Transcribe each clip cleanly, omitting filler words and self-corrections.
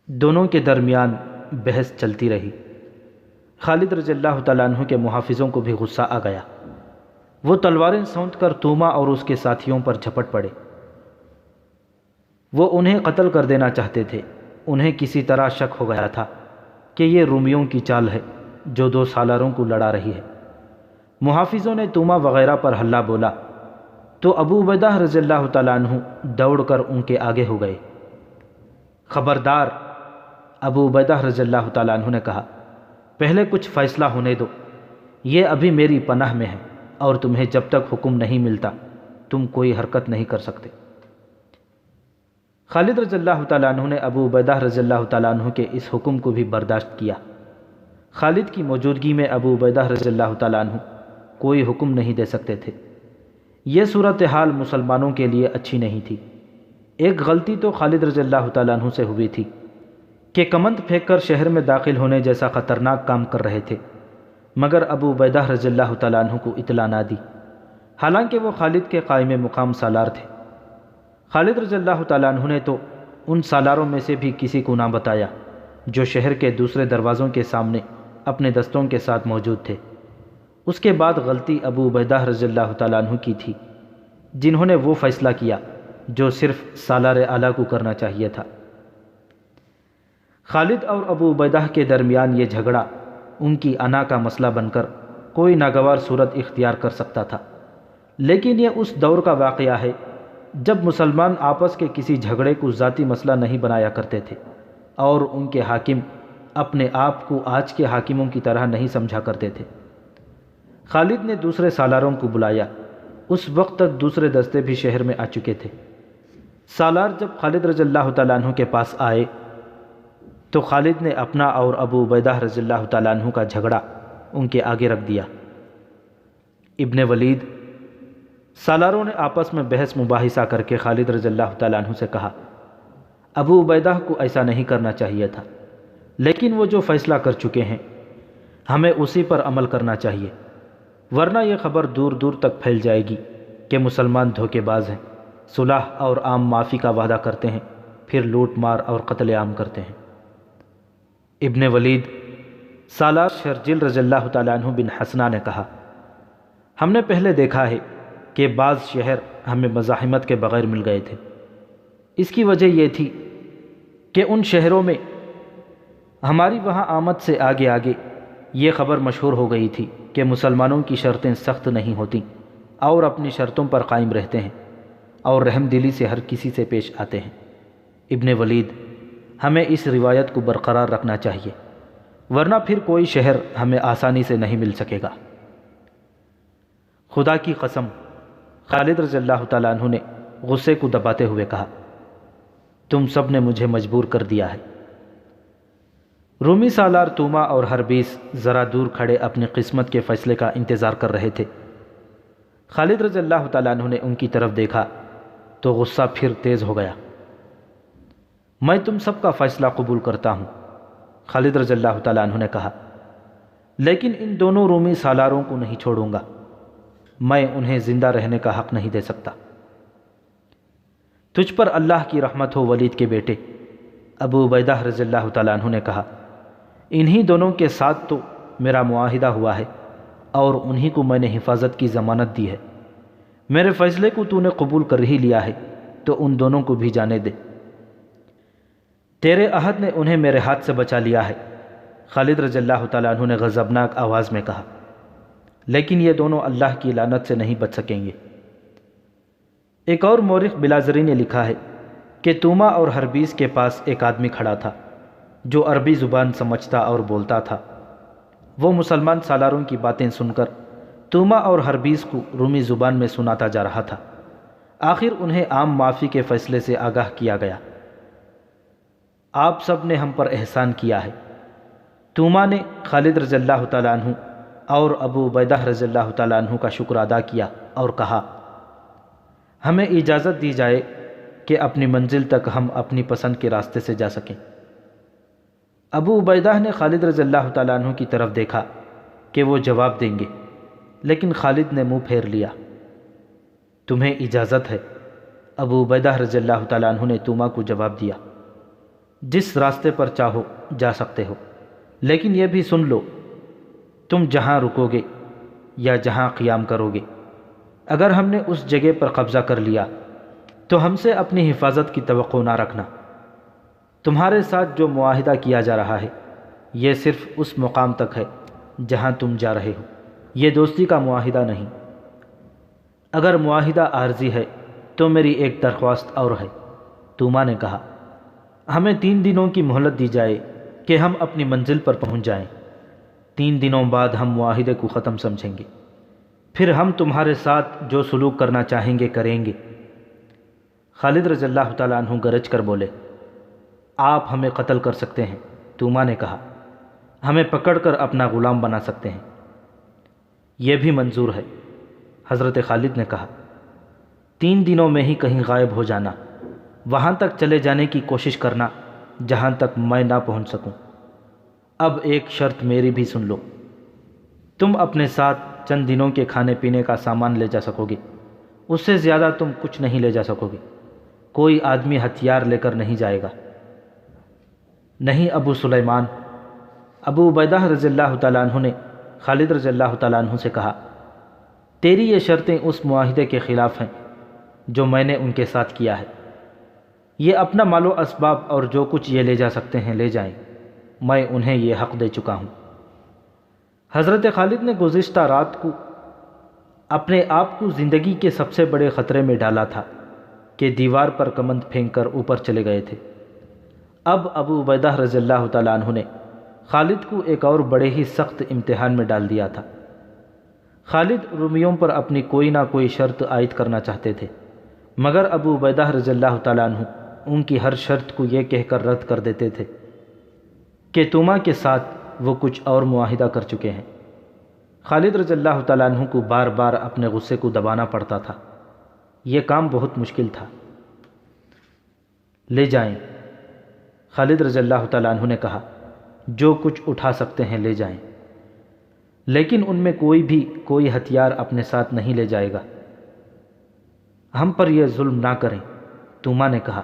دونوں کے درمیان بحث چلتی رہی۔ خالد رضی اللہ تعالیٰ عنہ کے محافظوں کو بھی غصہ آ گیا۔ وہ تلواریں سونت کر طومہ اور اس کے ساتھیوں پر جھپٹ پڑے۔ وہ انہیں قتل کر دینا چاہتے تھے۔ انہیں کسی طرح شک ہو گیا تھا کہ یہ رومیوں کی چال ہے جو دو سالاروں کو لڑا رہی ہے۔ محافظوں نے طومہ وغیرہ پر حلہ بولا تو ابو عبیدہ رضی اللہ تعالیٰ عنہ دوڑ کر ان کے آگے ہو گئے۔ خبردار، ابو عبیدہ رضی اللہ تعالیٰ عنہ نے کہا، پہلے کچھ فیصلہ ہونے دو۔ یہ ابھی میری پناہ میں ہے اور تمہیں جب تک حکم نہیں ملتا تم کوئی حرکت نہیں کر سکتے۔ خالد رضی اللہ تعالیٰ عنہ نے ابو عبیدہ رضی اللہ تعالیٰ عنہ کے اس حکم کو بھی برداشت کیا۔ خالد کی موجودگی میں ابو عبیدہ رضی اللہ تعالیٰ عنہ کوئی حکم نہیں دے سکتے تھے۔ یہ صورتحال مسلمانوں کے لیے اچھی نہیں تھی۔ ایک غلطی تو خالد رضی اللہ تعالیٰ عنہ سے ہوئی تھی کہ کمند پھینک کر شہر میں داخل ہونے جیسا خطرناک کام کر رہے تھے، مگر ابو عبیدہ رضی اللہ تعالیٰ عنہ کو اطلاع نہ دی، حالانکہ وہ خالد کے قائم مقام سالار تھے۔ خالد رضی اللہ تعالیٰ عنہ نے تو ان سالاروں میں سے بھی کسی کو نہ بتایا جو شہر کے دوسرے دروازوں کے سامنے اپنے دستوں کے ساتھ موجود تھے۔ اس کے بعد غلطی ابو عبیدہ رضی اللہ تعالیٰ عنہ کی تھی، جنہوں نے وہ فیصلہ کیا جو صرف سالار اعلیٰ کو کرنا چاہیے تھا۔ خالد اور ابو عبیدہ کے درمیان یہ جھگڑا ان کی انا کا مسئلہ بن کر کوئی ناگوار صورت اختیار کر سکتا تھا، لیکن یہ اس دور کا واقعہ ہے جب مسلمان آپس کے کسی جھگڑے کو ذاتی مسئلہ نہیں بنایا کرتے تھے اور ان کے حاکم اپنے آپ کو آج کے حاکموں کی طرح نہیں سمجھا کرتے تھے۔ خالد نے دوسرے سالاروں کو بلایا۔ اس وقت تک دوسرے دستے بھی شہر میں آ چکے تھے۔ سالار جب خالد رضی اللہ تعالیٰ عنہ کے پاس آئے تو خالد نے اپنا اور ابو عبیدہ رضی اللہ تعالیٰ عنہ کا جھگڑا ان کے آگے رکھ دیا۔ ابن ولید، سالاروں نے آپس میں بحث مباحثہ کر کے خالد رضی اللہ تعالیٰ عنہ سے کہا، ابو عبیدہ کو ایسا نہیں کرنا چاہیے تھا، لیکن وہ جو فیصلہ کر چکے ہیں ہمیں اسی پر عمل کرنا چاہیے، ورنہ یہ خبر دور دور تک پھیل جائے گی کہ مسلمان دھوکے باز ہیں، صلح اور عام معافی کا وعدہ کرتے ہیں، پھر لوٹ مار اور قتل عام کرتے ہیں۔ ابن ولید، سالار شرجل رضی اللہ تعالیٰ عنہ بن حسنہ نے کہا، ہم نے پہلے دیکھا ہے کہ بعض شہر ہمیں مزاحمت کے بغیر مل گئے تھے۔ اس کی وجہ یہ تھی کہ ان شہروں میں ہماری وہاں آمد سے آگے آگے یہ خبر مشہور ہو گئی تھی کہ مسلمانوں کی شرطیں سخت نہیں ہوتیں اور اپنی شرطوں پر قائم رہتے ہیں اور رحم دلی سے ہر کسی سے پیش آتے ہیں۔ ابن ولید، ہمیں اس روایت کو برقرار رکھنا چاہیے، ورنہ پھر کوئی شہر ہمیں آسانی سے نہیں مل سکے گا۔ خدا کی قسم، خالد رضی اللہ تعالیٰ عنہ نے غصے کو دباتے ہوئے کہا، تم سب نے مجھے مجبور کر دیا ہے۔ رومی سالار طومہ اور حربیس ذرا دور کھڑے اپنی قسمت کے فیصلے کا انتظار کر رہے تھے۔ خالد رضی اللہ تعالیٰ عنہ نے ان کی طرف دیکھا تو غصہ پھر تیز ہو گیا۔ میں تم سب کا فیصلہ قبول کرتا ہوں، خالد رضی اللہ تعالیٰ عنہ نے کہا، لیکن ان دونوں رومی سالاروں کو نہیں چھوڑوں گا، میں انہیں زندہ رہنے کا حق نہیں دے سکتا۔ تجھ پر اللہ کی رحمت ہو ولید کے بیٹے، ابو عبیدہ رضی اللہ تعالیٰ عنہ نے کہا، انہی دونوں کے ساتھ تو میرا معاہدہ ہوا ہے اور انہی کو میں نے حفاظت کی ضمانت دی ہے۔ میرے فیصلے کو تو نے قبول کر ہی لیا ہے تو ان دونوں کو بھی جانے دے۔ تیرے عہد نے انہیں میرے ہاتھ سے بچا لیا ہے، خالد رضی اللہ تعالیٰ عنہ نے غضبناک آواز میں کہا، لیکن یہ دونوں اللہ کی لعنت سے نہیں بچ سکیں گے۔ ایک اور مورخ بلازری نے لکھا ہے کہ طومہ اور حربیس کے پاس ایک آدمی کھڑا تھا جو عربی زبان سمجھتا اور بولتا تھا۔ وہ مسلمان سالاروں کی باتیں سن کر طومہ اور حربیس کو رومی زبان میں سناتا جا رہا تھا۔ آخر انہیں عام معافی کے فیصلے سے آگاہ کیا گیا۔ آپ سب نے ہم پر احسان کیا ہے۔ طومہ نے خالد رضی اللہ تعالیٰ عنہ اور ابو عبیدہ رضی اللہ تعالیٰ عنہ کا شکر ادا کیا اور کہا، ہمیں اجازت دی جائے کہ اپنی منزل تک ہم اپنی پسند کے راستے سے جا سکیں۔ ابو عبیدہ نے خالد رضی اللہ تعالیٰ عنہ کی طرف دیکھا کہ وہ جواب دیں گے، لیکن خالد نے منہ پھیر لیا۔ تمہیں اجازت ہے، ابو عبیدہ رضی اللہ تعالیٰ عنہ نے طومہ کو جواب دیا۔ جس راستے پر چاہو جا سکتے ہو، لیکن یہ بھی سن لو، تم جہاں رکو گے یا جہاں قیام کرو گے، اگر ہم نے اس جگہ پر قبضہ کر لیا تو ہم سے اپنی حفاظت کی توقع نہ رکھنا۔ تمہارے ساتھ جو معاہدہ کیا جا رہا ہے یہ صرف اس مقام تک ہے جہاں تم جا رہے ہو، یہ دوستی کا معاہدہ نہیں۔ اگر معاہدہ عارضی ہے تو میری ایک درخواست اور ہے۔ توما نے کہا، ہمیں 3 دنوں کی مہلت دی جائے کہ ہم اپنی منزل پر پہنچ جائیں۔ 3 دنوں بعد ہم معاہدے کو ختم سمجھیں گے، پھر ہم تمہارے ساتھ جو سلوک کرنا چاہیں گے کریں گے۔ خالد رضی اللہ تعالیٰ عنہ گرج کر بولے، آپ ہمیں قتل کر سکتے ہیں۔ توما نے کہا، ہمیں پکڑ کر اپنا غلام بنا سکتے ہیں، یہ بھی منظور ہے۔ حضرت خالد نے کہا، 3 دنوں میں ہی کہیں غائب ہو جانا، وہاں تک چلے جانے کی کوشش کرنا جہاں تک میں نہ پہنچ سکوں۔ اب ایک شرط میری بھی سن لو، تم اپنے ساتھ چند دنوں کے کھانے پینے کا سامان لے جا سکو گے، اس سے زیادہ تم کچھ نہیں لے جا سکو گے۔ کوئی آدمی ہتھیار لے کر نہیں جائے گا۔ نہیں ابو سلیمان، ابو عبیدہ رضی اللہ تعالیٰ عنہ نے خالد رضی اللہ تعالیٰ عنہ سے کہا، تیری یہ شرطیں اس معاہدے کے خلاف ہیں جو میں نے ان کے ساتھ کیا ہے۔ یہ اپنا مال و اسباب اور جو کچھ یہ لے جا سکتے ہیں لے جائیں، میں انہیں یہ حق دے چکا ہوں۔ حضرت خالد نے گزشتہ رات کو اپنے آپ کو زندگی کے سب سے بڑے خطرے میں ڈالا تھا کہ دیوار پر کمند پھینک کر اوپر چلے گئے تھے۔ اب ابو عبیدہ رضی اللہ تعالیٰ عنہ نے خالد کو ایک اور بڑے ہی سخت امتحان میں ڈال دیا تھا۔ خالد رومیوں پر اپنی کوئی نہ کوئی شرط عائد کرنا چاہتے تھے، مگر ابو عبیدہ رضی اللہ تعالیٰ عنہ ان کی ہر شرط کو یہ کہہ کر رد کر دیتے تھے کہ توما کے ساتھ وہ کچھ اور معاہدہ کر چکے ہیں۔ خالد رضی اللہ تعالیٰ عنہ کو بار بار اپنے غصے کو دبانا پڑتا تھا، یہ کام بہت مشکل تھا۔ لے جائیں، خالد رضی اللہ تعالیٰ عنہ نے کہا، جو کچھ اٹھا سکتے ہیں لے جائیں، لیکن ان میں کوئی ہتھیار اپنے ساتھ نہیں لے جائے گا۔ ہم پر یہ ظلم نہ کریں۔ توما نے کہا،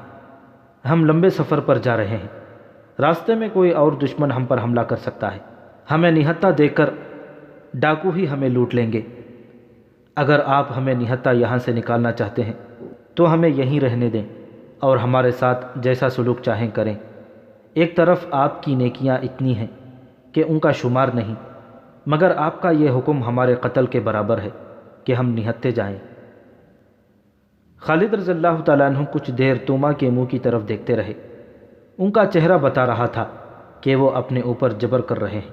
ہم لمبے سفر پر جا رہے ہیں، راستے میں کوئی اور دشمن ہم پر حملہ کر سکتا ہے، ہمیں نہتہ دے کر ڈاکو ہی ہمیں لوٹ لیں گے۔ اگر آپ ہمیں نہتہ یہاں سے نکالنا چاہتے ہیں تو ہمیں یہیں رہنے دیں اور ہمارے ساتھ جیسا سلوک چاہیں کریں۔ ایک طرف آپ کی نیکیاں اتنی ہیں کہ ان کا شمار نہیں، مگر آپ کا یہ حکم ہمارے قتل کے برابر ہے کہ ہم نہتے جائیں۔ خالد رضی اللہ تعالیٰ عنہ کچھ دیر توما کے منہ کی طرف دیکھتے رہے۔ ان کا چہرہ بتا رہا تھا کہ وہ اپنے اوپر جبر کر رہے ہیں۔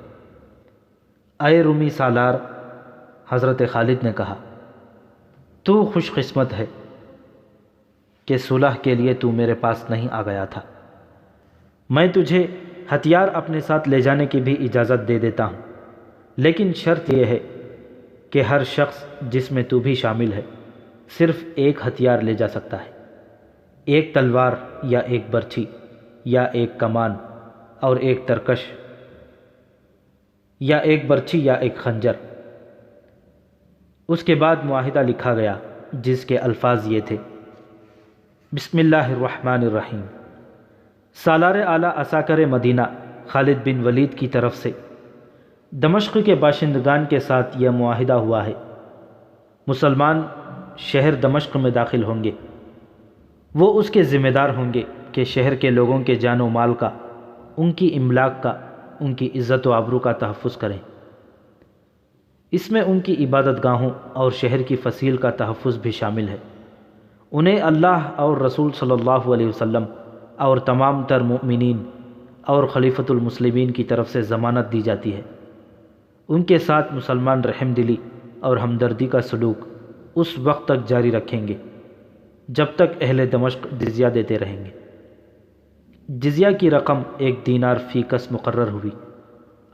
اے رومی سالار، حضرت خالد نے کہا، تو خوش قسمت ہے کہ صلح کے لیے تو میرے پاس نہیں آ گیا تھا۔ میں تجھے ہتھیار اپنے ساتھ لے جانے کی بھی اجازت دے دیتا ہوں، لیکن شرط یہ ہے کہ ہر شخص جس میں تو بھی شامل ہے صرف ایک ہتھیار لے جا سکتا ہے، ایک تلوار یا ایک برچھی یا ایک کمان اور ایک ترکش، یا ایک برچھی یا ایک خنجر۔ اس کے بعد معاہدہ لکھا گیا جس کے الفاظ یہ تھے، بسم اللہ الرحمن الرحیم، سالار اعلیٰ عساکر مدینہ خالد بن ولید کی طرف سے دمشق کے باشندگان کے ساتھ یہ معاہدہ ہوا ہے۔ مسلمان شہر دمشق میں داخل ہوں گے، وہ اس کے ذمہ دار ہوں گے کہ شہر کے لوگوں کے جان و مال کا، ان کی املاک کا، ان کی عزت و آبرو کا تحفظ کریں۔ اس میں ان کی عبادت گاہوں اور شہر کی فصیل کا تحفظ بھی شامل ہے۔ انہیں اللہ اور رسول صلی اللہ علیہ وسلم اور تمام تر مؤمنین اور خلیفۃ المسلمین کی طرف سے ضمانت دی جاتی ہے۔ ان کے ساتھ مسلمان رحم دلی اور ہمدردی کا سلوک اس وقت تک جاری رکھیں گے جب تک اہل دمشق جزیہ دیتے رہیں گے۔ جزیہ کی رقم 1 دینار فی کس مقرر ہوئی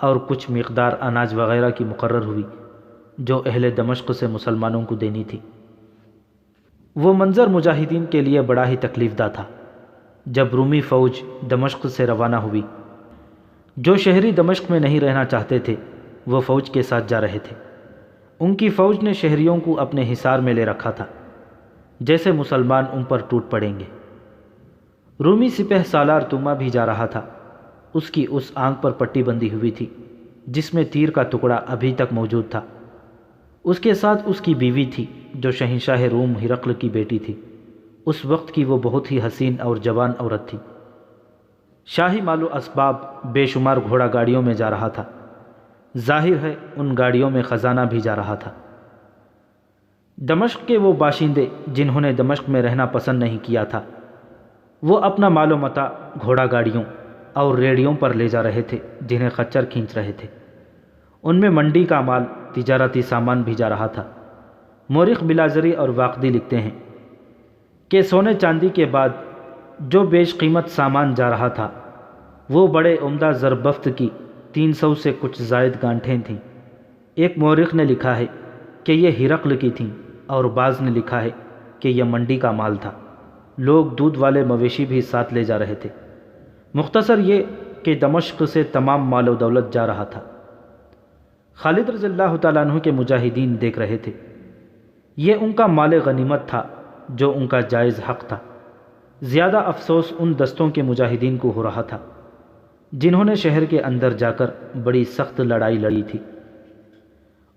اور کچھ مقدار اناج وغیرہ کی مقرر ہوئی جو اہل دمشق سے مسلمانوں کو دینی تھی۔ وہ منظر مجاہدین کے لیے بڑا ہی تکلیف دہ تھا جب رومی فوج دمشق سے روانہ ہوئی۔ جو شہری دمشق میں نہیں رہنا چاہتے تھے وہ فوج کے ساتھ جا رہے تھے۔ ان کی فوج نے شہریوں کو اپنے حصار میں لے رکھا تھا، جیسے مسلمان ان پر ٹوٹ پڑیں گے۔ رومی سپہ سالار توما بھی جا رہا تھا۔ اس کی اس آنکھ پر پٹی بندھی ہوئی تھی جس میں تیر کا ٹکڑا ابھی تک موجود تھا۔ اس کے ساتھ اس کی بیوی تھی جو شہنشاہ روم ہرقل کی بیٹی تھی۔ اس وقت کی وہ بہت ہی حسین اور جوان عورت تھی۔ شاہی مال و اسباب بے شمار گھوڑا گاڑیوں میں جا رہا تھا۔ ظاہر ہے ان گاڑیوں میں خزانہ بھی جا رہا تھا۔ دمشق کے وہ باشندے جنہوں نے دمشق میں رہنا پسند نہیں کیا تھا، وہ اپنا مال و متاع گھوڑا گاڑیوں اور ریڑھیوں پر لے جا رہے تھے جنہیں خچر کھینچ رہے تھے۔ ان میں منڈی کا مال، تجارتی سامان بھی جا رہا تھا۔ مورخ بلازری اور واقدی لکھتے ہیں کہ سونے چاندی کے بعد جو بیش قیمت سامان جا رہا تھا وہ بڑے عمدہ زربفت کی 300 سے کچھ زائد گانٹھیں تھیں۔ ایک مورخ نے لکھا ہے کہ یہ ہرقل کی تھیں اور بعض نے لکھا ہے کہ یہ منڈی کا مال تھا۔ لوگ دودھ والے مویشی بھی ساتھ لے جا رہے تھے۔ مختصر یہ کہ دمشق سے تمام مال و دولت جا رہا تھا۔ خالد رضی اللہ تعالیٰ عنہ کے مجاہدین دیکھ رہے تھے۔ یہ ان کا مال غنیمت تھا جو ان کا جائز حق تھا۔ زیادہ افسوس ان دستوں کے مجاہدین کو ہو رہا تھا جنہوں نے شہر کے اندر جا کر بڑی سخت لڑائی لڑی تھی۔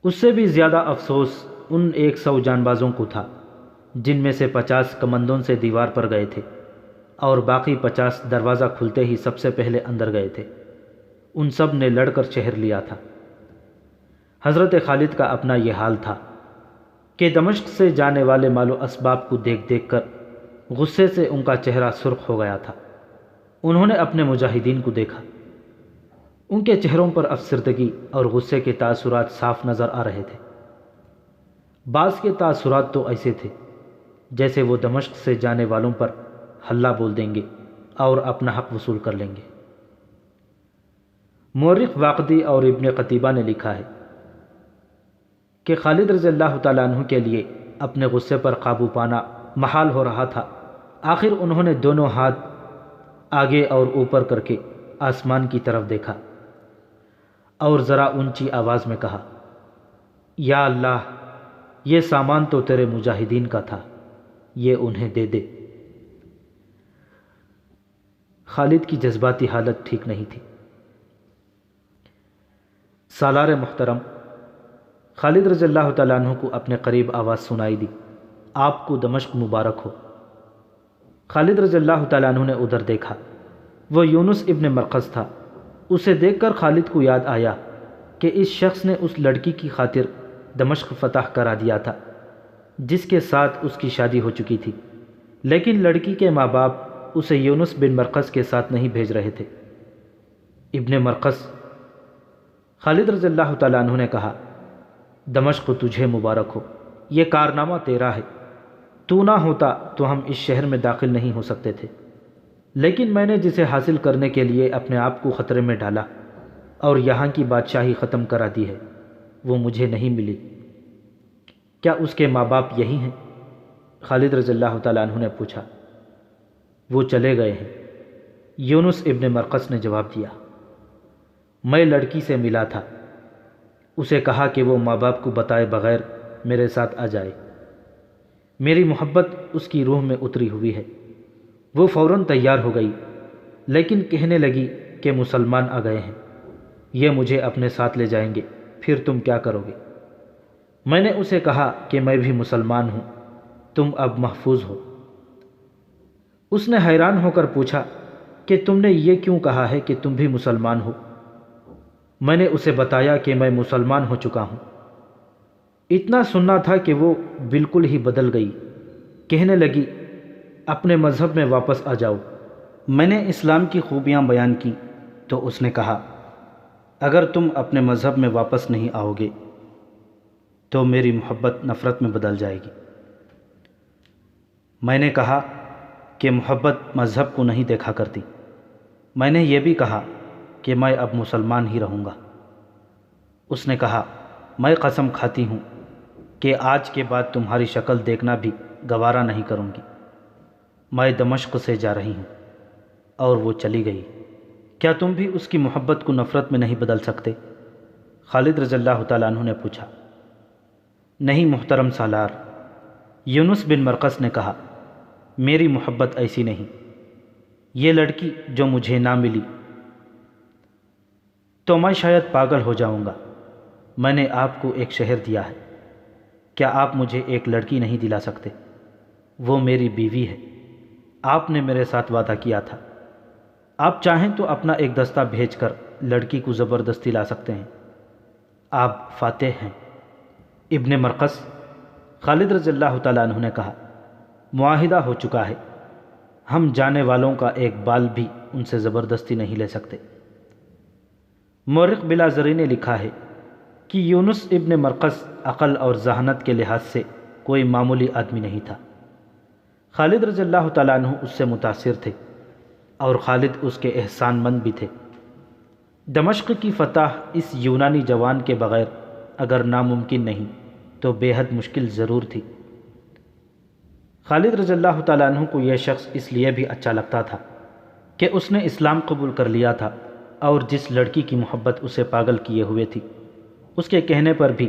اس سے بھی زیادہ افسوس ان 100 جان بازوں کو تھا جن میں سے 50 کمندوں سے دیوار پر گئے تھے اور باقی 50 دروازہ کھلتے ہی سب سے پہلے اندر گئے تھے۔ ان سب نے لڑ کر شہر لیا تھا۔ حضرت خالد کا اپنا یہ حال تھا کہ دمشق سے جانے والے مال و اسباب کو دیکھ دیکھ کر غصے سے ان کا چہرہ سرخ ہو گیا تھا۔ انہوں نے اپنے مجاہدین کو دیکھا۔ ان کے چہروں پر افسردگی اور غصے کے تاثرات صاف نظر آ رہے تھے۔ بعض کے تاثرات تو ایسے تھے جیسے وہ دمشق سے جانے والوں پر حلہ بول دیں گے اور اپنا حق وصول کر لیں گے۔ مورخ واقدی اور ابن قتیبہ نے لکھا ہے کہ خالد رضی اللہ تعالیٰ عنہ کے لیے اپنے غصے پر قابو پانا محال ہو رہا تھا۔ آخر انہوں نے دونوں ہاتھ آگے اور اوپر کر کے آسمان کی طرف دیکھا اور ذرا اونچی آواز میں کہا، یا اللہ، یہ سامان تو تیرے مجاہدین کا تھا، یہ انہیں دے دے۔ خالد کی جذباتی حالت ٹھیک نہیں تھی۔ سالار محترم، خالد رضی اللہ تعالیٰ عنہ کو اپنے قریب آواز سنائی دی، آپ کو دمشق مبارک ہو۔ خالد رضی اللہ تعالیٰ عنہ نے ادھر دیکھا۔ وہ یونس ابن مرقس تھا۔ اسے دیکھ کر خالد کو یاد آیا کہ اس شخص نے اس لڑکی کی خاطر دمشق فتح کرا دیا تھا جس کے ساتھ اس کی شادی ہو چکی تھی، لیکن لڑکی کے ماں باپ اسے یونس بن مرقس کے ساتھ نہیں بھیج رہے تھے۔ ابن مرقس، خالد رضی اللہ تعالیٰ عنہ نے کہا، دمشق تجھے مبارک ہو، یہ کارنامہ تیرا ہے۔ تو نہ ہوتا تو ہم اس شہر میں داخل نہیں ہو سکتے تھے، لیکن میں نے جسے حاصل کرنے کے لیے اپنے آپ کو خطرے میں ڈالا اور یہاں کی بادشاہی ختم کرا دی ہے وہ مجھے نہیں ملی۔ کیا اس کے ماں باپ یہی ہیں؟ خالد رضی اللہ تعالیٰ عنہ نے پوچھا۔ وہ چلے گئے ہیں، یونس ابن مرقس نے جواب دیا۔ میں لڑکی سے ملا تھا، اسے کہا کہ وہ ماں باپ کو بتائے بغیر میرے ساتھ آ جائے۔ میری محبت اس کی روح میں اتری ہوئی ہے۔ وہ فوراً تیار ہو گئی، لیکن کہنے لگی کہ مسلمان آ گئے ہیں، یہ مجھے اپنے ساتھ لے جائیں گے، پھر تم کیا کرو گے؟ میں نے اسے کہا کہ میں بھی مسلمان ہوں، تم اب محفوظ ہو۔ اس نے حیران ہو کر پوچھا کہ تم نے یہ کیوں کہا ہے کہ تم بھی مسلمان ہو؟ میں نے اسے بتایا کہ میں مسلمان ہو چکا ہوں۔ اتنا سننا تھا کہ وہ بالکل ہی بدل گئی۔ کہنے لگی، اپنے مذہب میں واپس آ جاؤ۔ میں نے اسلام کی خوبیاں بیان کی تو اس نے کہا، اگر تم اپنے مذہب میں واپس نہیں آؤ گے تو میری محبت نفرت میں بدل جائے گی۔ میں نے کہا کہ محبت مذہب کو نہیں دیکھا کرتی۔ میں نے یہ بھی کہا کہ میں اب مسلمان ہی رہوں گا۔ اس نے کہا، میں قسم کھاتی ہوں کہ آج کے بعد تمہاری شکل دیکھنا بھی گوارا نہیں کروں گی۔ میں دمشق سے جا رہی ہوں۔ اور وہ چلی گئی۔ کیا تم بھی اس کی محبت کو نفرت میں نہیں بدل سکتے؟ خالد رضی اللہ تعالیٰ عنہ نے پوچھا۔ نہیں محترم سالار، یونس بن مرقس نے کہا، میری محبت ایسی نہیں۔ یہ لڑکی جو مجھے نہ ملی تو میں شاید پاگل ہو جاؤں گا۔ میں نے آپ کو ایک شہر دیا ہے، کیا آپ مجھے ایک لڑکی نہیں دلا سکتے؟ وہ میری بیوی ہے، آپ نے میرے ساتھ وعدہ کیا تھا۔ آپ چاہیں تو اپنا ایک دستہ بھیج کر لڑکی کو زبردستی لا سکتے ہیں، آپ فاتح ہیں۔ ابن مرقس خالد رضی اللہ تعالیٰ عنہ نے کہا، معاہدہ ہو چکا ہے، ہم جانے والوں کا ایک بال بھی ان سے زبردستی نہیں لے سکتے۔ مورخ بلازری نے لکھا ہے کہ یونس ابن مرقس عقل اور ذہانت کے لحاظ سے کوئی معمولی آدمی نہیں تھا۔ خالد رضی اللہ تعالیٰ عنہ اس سے متاثر تھے اور خالد اس کے احسان مند بھی تھے۔ دمشق کی فتح اس یونانی جوان کے بغیر اگر ناممکن نہیں تو بے حد مشکل ضرور تھی۔ خالد رضی اللہ تعالیٰ عنہ کو یہ شخص اس لیے بھی اچھا لگتا تھا کہ اس نے اسلام قبول کر لیا تھا، اور جس لڑکی کی محبت اسے پاگل کیے ہوئے تھی، اس کے کہنے پر بھی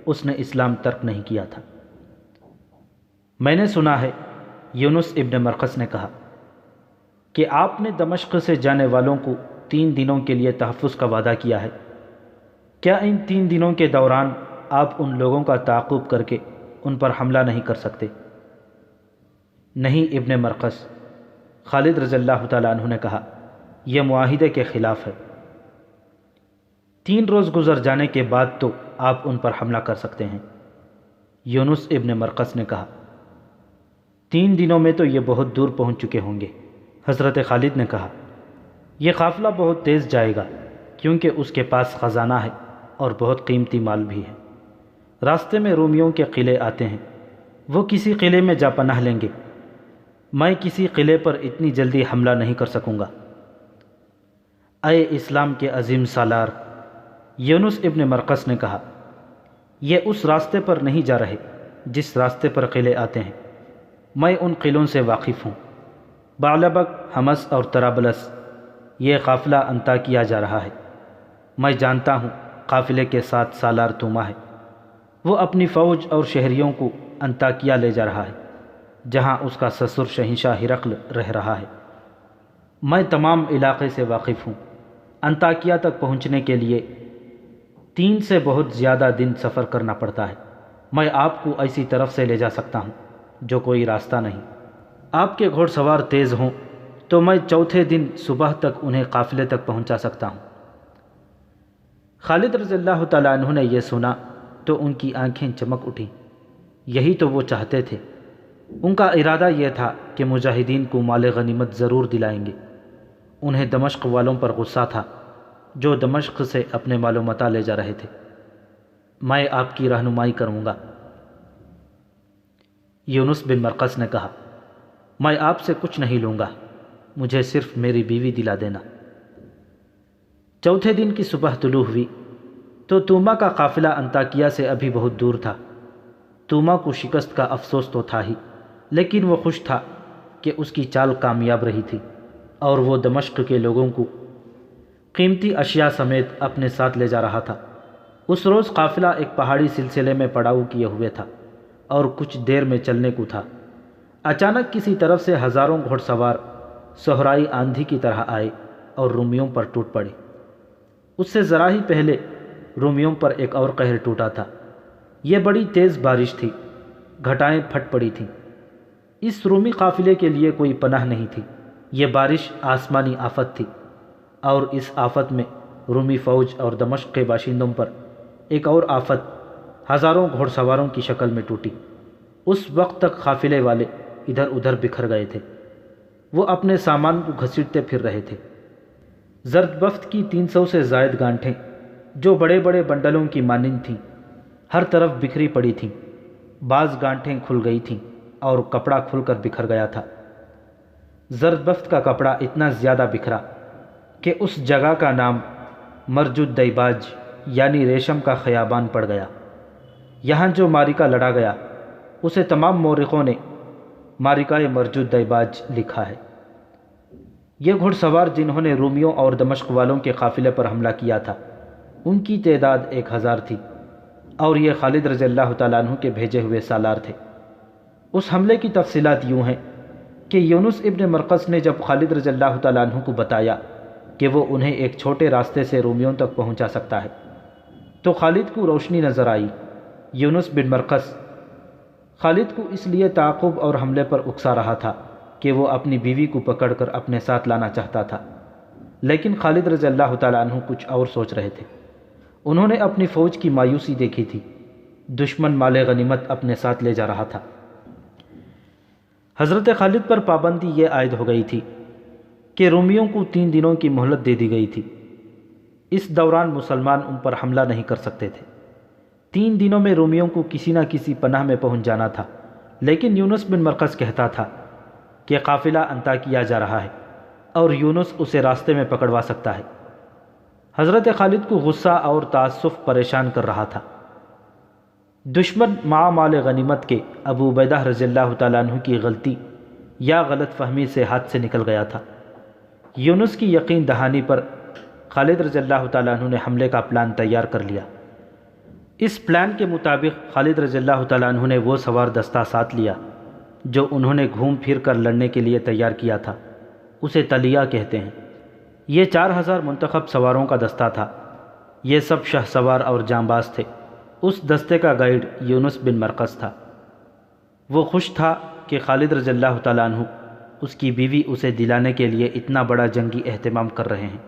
اس نے اسلام ترک نہیں کیا تھا۔ میں نے سنا ہے، یونس ابن مرقس نے کہا، کہ آپ نے دمشق سے جانے والوں کو 3 دنوں کے لیے تحفظ کا وعدہ کیا ہے، کیا ان 3 دنوں کے دوران آپ ان لوگوں کا تعاقب کر کے ان پر حملہ نہیں کر سکتے؟ نہیں ابن مرقس، خالد رضی اللہ تعالیٰ عنہ نے کہا، یہ معاہدے کے خلاف ہے۔ 3 روز گزر جانے کے بعد تو آپ ان پر حملہ کر سکتے ہیں۔ یونس ابن مرقس نے کہا، 3 دنوں میں تو یہ بہت دور پہنچ چکے ہوں گے۔ حضرت خالد نے کہا، یہ قافلہ بہت تیز جائے گا، کیونکہ اس کے پاس خزانہ ہے اور بہت قیمتی مال بھی ہے۔ راستے میں رومیوں کے قلعے آتے ہیں، وہ کسی قلعے میں جا پناہ لیں گے، میں کسی قلعے پر اتنی جلدی حملہ نہیں کر سکوں گا۔ اے اسلام کے عظیم سالار، یونس ابن مرقس نے کہا، یہ اس راستے پر نہیں جا رہے جس راستے پر قلعے آتے ہیں، میں ان قلعوں سے واقف ہوں، بعلبک، حمص اور طرابلس۔ یہ قافلہ انطاکیہ جا رہا ہے، میں جانتا ہوں قافلے کے ساتھ سالار توما ہے، وہ اپنی فوج اور شہریوں کو انطاکیہ لے جا رہا ہے، جہاں اس کا سسر شہنشاہ ہرقل رہ رہا ہے۔ میں تمام علاقے سے واقف ہوں۔ انطاکیہ تک پہنچنے کے لیے 3 سے بہت زیادہ دن سفر کرنا پڑتا ہے۔ میں آپ کو ایسی طرف سے لے جا سکتا ہوں جو کوئی راستہ نہیں۔ آپ کے گھوڑ سوار تیز ہوں تو میں چوتھے دن صبح تک انہیں قافلے تک پہنچا سکتا ہوں۔ خالد رضی اللہ تعالیٰ عنہ نے یہ سنا تو ان کی آنکھیں چمک اٹھیں، یہی تو وہ چاہتے تھے۔ ان کا ارادہ یہ تھا کہ مجاہدین کو مال غنیمت ضرور دلائیں گے۔ انہیں دمشق والوں پر غصہ تھا جو دمشق سے اپنے مال و متاع لے جا رہے تھے۔ میں آپ کی رہنمائی کروں گا۔ یونس بن مرقس نے کہا، میں آپ سے کچھ نہیں لوں گا، مجھے صرف میری بیوی دلا دینا۔ چوتھے دن کی صبح طلوع ہوئی تو توما کا قافلہ انطاکیہ سے ابھی بہت دور تھا۔ توما کو شکست کا افسوس تو تھا ہی، لیکن وہ خوش تھا کہ اس کی چال کامیاب رہی تھی اور وہ دمشق کے لوگوں کو قیمتی اشیاء سمیت اپنے ساتھ لے جا رہا تھا۔ اس روز قافلہ ایک پہاڑی سلسلے میں پڑاؤ کیے ہوئے تھا اور کچھ دیر میں چلنے کو تھا۔ اچانک کسی طرف سے ہزاروں گھوڑ سوار صحرائی آندھی کی طرح آئے اور رومیوں پر ٹوٹ پڑے۔ اس سے ذرا ہی پہلے رومیوں پر ایک اور قہر ٹوٹا تھا۔ یہ بڑی تیز بارش تھی، گھٹائیں پھٹ پڑی تھیں۔ اس رومی قافلے کے لیے کوئی پناہ نہیں تھی۔ یہ بارش آسمانی آفت تھی، اور اس آفت میں رومی فوج اور دمشق کے باشندوں پر ایک اور آفت ہزاروں گھوڑ سواروں کی شکل میں ٹوٹی۔ اس وقت تک قافلے والے ادھر ادھر بکھر گئے تھے، وہ اپنے سامان کو گھسیٹتے پھر رہے تھے۔ زرد بفت کی 300 سے زائد گانٹھیں جو بڑے بڑے بنڈلوں کی مانند تھیں ہر طرف بکھری پڑی تھیں۔ بعض گانٹھیں کھل گئی تھیں اور کپڑا کھل کر بکھر گیا تھا۔ زرد بفت کا کپڑا اتنا زیادہ بکھرا کہ اس جگہ کا نام مرج الدیباج یعنی ریشم کا خیابان پڑ گیا۔ یہاں جو معرکہ لڑا گیا اسے تمام مورخوں نے معرکہ مرج الدیباج لکھا ہے۔ یہ گھڑ سوار جنہوں نے رومیوں اور دمشق والوں کے قافلے پر حملہ کیا تھا، ان کی تعداد 1000 تھی، اور یہ خالد رضی اللہ تعالیٰ عنہ کے بھیجے ہوئے سالار تھے۔ اس حملے کی تفصیلات یوں ہیں کہ یونس ابن مرقس نے جب خالد رضی اللہ تعالیٰ عنہ کو بتایا کہ وہ انہیں ایک چھوٹے راستے سے رومیوں تک پہنچا سکتا ہے تو خالد کو روشنی نظر آئی۔ یونس بن مرقس خالد کو اس لیے تعاقب اور حملے پر اکسا رہا تھا کہ وہ اپنی بیوی کو پکڑ کر اپنے ساتھ لانا چاہتا تھا، لیکن خالد رضی اللہ تعالیٰ عنہ کچھ اور سوچ رہے تھے۔ انہوں نے اپنی فوج کی مایوسی دیکھی تھی، دشمن مال غنیمت اپنے ساتھ لے جا رہا تھا۔ حضرت خالد پر پابندی یہ عائد ہو گئی تھی کہ رومیوں کو 3 دنوں کی مہلت دے دی گئی تھی۔ اس دوران مسلمان ان پر حملہ نہیں کر سکتے تھے۔ 3 دنوں میں رومیوں کو کسی نہ کسی پناہ میں پہنچ جانا تھا، لیکن یونس بن مرقس کہتا تھا کہ قافلہ انطاکیہ جا رہا ہے اور یونس اسے راستے میں پکڑوا سکتا ہے۔ حضرت خالد کو غصہ اور تعصف پریشان کر رہا تھا۔ دشمن مع مال غنیمت کے ابو عبیدہ رضی اللہ تعالیٰ عنہ کی غلطی یا غلط فہمی سے ہاتھ سے نکل گیا تھا۔ یونس کی یقین دہانی پر خالد رضی اللہ تعالیٰ عنہ نے حملے کا پلان تیار کر لیا۔ اس پلان کے مطابق خالد رضی اللہ تعالیٰ عنہ نے وہ سوار دستہ ساتھ لیا جو انہوں نے گھوم پھر کر لڑنے کے لیے تیار کیا تھا، اسے تلیہ کہتے ہیں۔ یہ 4000 منتخب سواروں کا دستہ تھا۔ یہ سب شہ سوار اور جانباز تھے۔ اس دستے کا گائیڈ یونس بن مرقس تھا۔ وہ خوش تھا کہ خالد رضی اللہ تعالیٰ عنہ اس کی بیوی اسے دلانے کے لیے اتنا بڑا جنگی اہتمام کر رہے ہیں،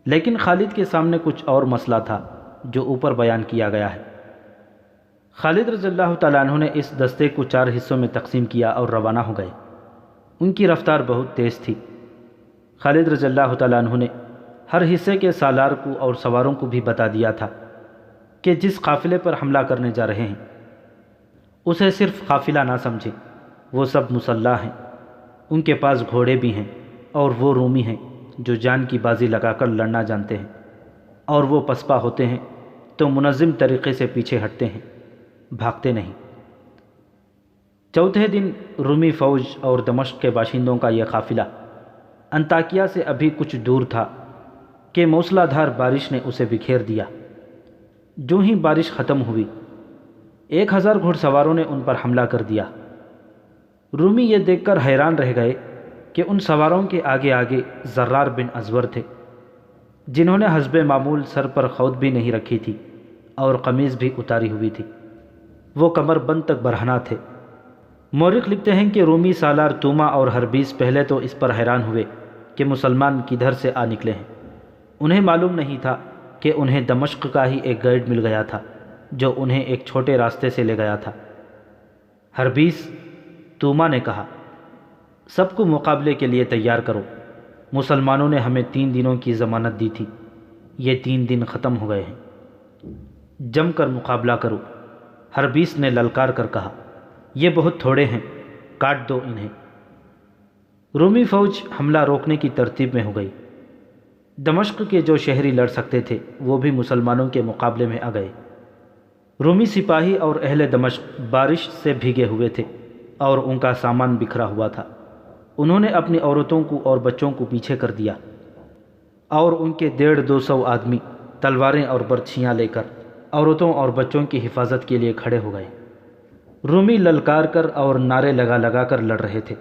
لیکن خالد کے سامنے کچھ اور مسئلہ تھا جو اوپر بیان کیا گیا ہے۔ خالد رضی اللہ تعالیٰ عنہ نے اس دستے کو 4 حصوں میں تقسیم کیا اور روانہ ہو گئے۔ ان کی رفتار بہت تیز تھی۔ خالد رضی اللہ تعالیٰ عنہ نے ہر حصے کے سالار کو اور سواروں کو بھی بتا دیا تھا کہ جس قافلے پر حملہ کرنے جا رہے ہیں اسے صرف قافلہ نہ سمجھیں، وہ سب مسلح ہیں، ان کے پاس گھوڑے بھی ہیں، اور وہ رومی ہیں جو جان کی بازی لگا کر لڑنا جانتے ہیں، اور وہ پسپا ہوتے ہیں تو منظم طریقے سے پیچھے ہٹتے ہیں، بھاگتے نہیں۔ چوتھے دن رومی فوج اور دمشق کے باشندوں کا یہ قافلہ انطاکیہ سے ابھی کچھ دور تھا کہ موسلا دھار بارش نے اسے بکھیر دیا۔ جو ہی بارش ختم ہوئی 1000 گھڑ سواروں نے ان پر حملہ کر دیا۔ رومی یہ دیکھ کر حیران رہ گئے کہ ان سواروں کے آگے آگے زرار بن ازور تھے، جنہوں نے حسب معمول سر پر خود بھی نہیں رکھی تھی اور قمیض بھی اتاری ہوئی تھی۔ وہ کمر بند تک برہنہ تھے۔ مورخ لکھتے ہیں کہ رومی سالار توما اور ہربیس پہلے تو اس پر حیران ہوئے کہ مسلمان کدھر سے آ نکلے ہیں۔ انہیں معلوم نہیں تھا کہ انہیں دمشق کا ہی ایک گائیڈ مل گیا تھا جو انہیں ایک چھوٹے راستے سے لے گیا تھا۔ ہربیس توما نے کہا، سب کو مقابلے کے لیے تیار کرو، مسلمانوں نے ہمیں 3 دنوں کی ضمانت دی تھی، یہ 3 دن ختم ہو گئے ہیں، جم کر مقابلہ کرو۔ ہربیس نے للکار کر کہا، یہ بہت تھوڑے ہیں، کاٹ دو انہیں۔ رومی فوج حملہ روکنے کی ترتیب میں ہو گئی۔ دمشق کے جو شہری لڑ سکتے تھے وہ بھی مسلمانوں کے مقابلے میں آ گئے۔ رومی سپاہی اور اہل دمشق بارش سے بھیگے ہوئے تھے اور ان کا سامان بکھرا ہوا تھا۔ انہوں نے اپنی عورتوں کو اور بچوں کو پیچھے کر دیا اور ان کے 150-200 آدمی تلواریں اور برچھیاں لے کر عورتوں اور بچوں کی حفاظت کے لیے کھڑے ہو گئے۔ رومی للکار کر اور نعرے لگا لگا کر لڑ رہے تھے۔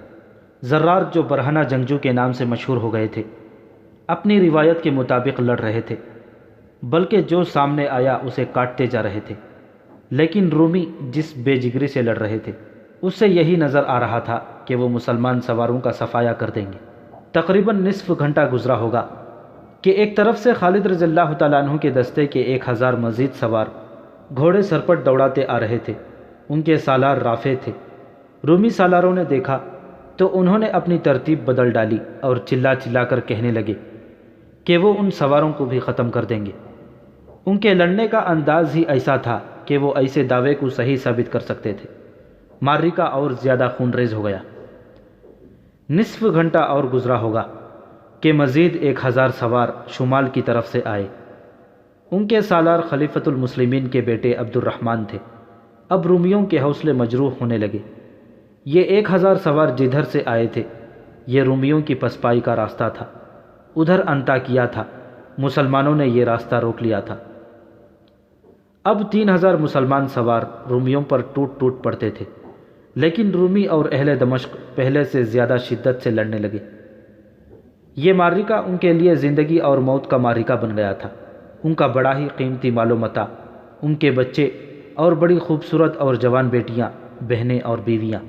زرار جو برہنہ جنگجو کے نام سے مشہور ہو گئے تھے اپنی روایت کے مطابق لڑ رہے تھے، بلکہ جو سامنے آیا اسے کاٹتے جا رہے تھے، لیکن رومی جس بے جگری سے لڑ رہے تھے اس سے یہی نظر آ رہا تھا کہ وہ مسلمان سواروں کا صفایا کر دیں گے۔ تقریباً نصف گھنٹہ گزرا ہوگا کہ ایک طرف سے خالد رضی اللہ تعالیٰ عنہ کے دستے کے 1000 مزید سوار گھوڑے سرپٹ دوڑاتے آ رہے تھے۔ ان کے سالار رافع تھے۔ رومی سالاروں نے دیکھا تو انہوں نے اپنی ترتیب بدل ڈالی اور چلا چلا کر کہنے لگے کہ وہ ان سواروں کو بھی ختم کر دیں گے۔ ان کے لڑنے کا انداز ہی ایسا تھا کہ وہ ایسے دعوے کو صحیح ثابت کر سکتے تھے۔ معرکہ اور زیادہ خونریز ہو گیا۔ نصف گھنٹہ اور گزرا ہوگا کہ مزید 1000 سوار شمال کی طرف سے آئے۔ ان کے سالار خلیفۃ المسلمین کے بیٹے عبد الرحمن تھے۔ اب رومیوں کے حوصلے مجروح ہونے لگے۔ یہ 1000 سوار جدھر سے آئے تھے یہ رومیوں کی پسپائی کا راستہ تھا، ادھر انطاکیہ تھا، مسلمانوں نے یہ راستہ روک لیا تھا۔ اب 3000 مسلمان سوار رومیوں پر ٹوٹ ٹوٹ پڑتے تھے۔ لیکن رومی اور اہل دمشق پہلے سے زیادہ شدت سے لڑنے لگے۔ یہ معرکہ ان کے لیے زندگی اور موت کا معرکہ بن گیا تھا۔ ان کا بڑا ہی قیمتی مال و متاع، ان کے بچے اور بڑی خوبصورت اور جوان بیٹیاں، بہنیں اور بیویاں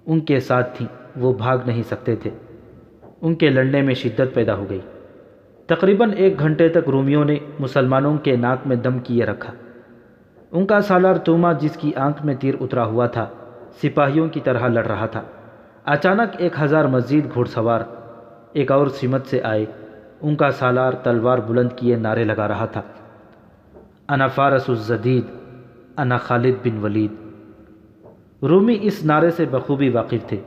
ان کے ساتھ تھیں، وہ بھاگ نہیں سکتے تھے۔ ان کے لڑنے میں شدت پیدا ہو گئی۔ تقریباً 1 گھنٹے تک رومیوں نے مسلمانوں کے ناک میں دم کیے رکھا۔ ان کا سالار توما، جس کی آنکھ میں تیر اترا ہوا تھا، سپاہیوں کی طرح لڑ رہا تھا۔ اچانک 1000 مزید گھوڑ سوار ایک اور سمت سے آئے۔ ان کا سالار تلوار بلند کیے نعرے لگا رہا تھا، انا فارس الجدید، انا خالد بن ولید۔ رومی اس نعرے سے بخوبی واقف تھے۔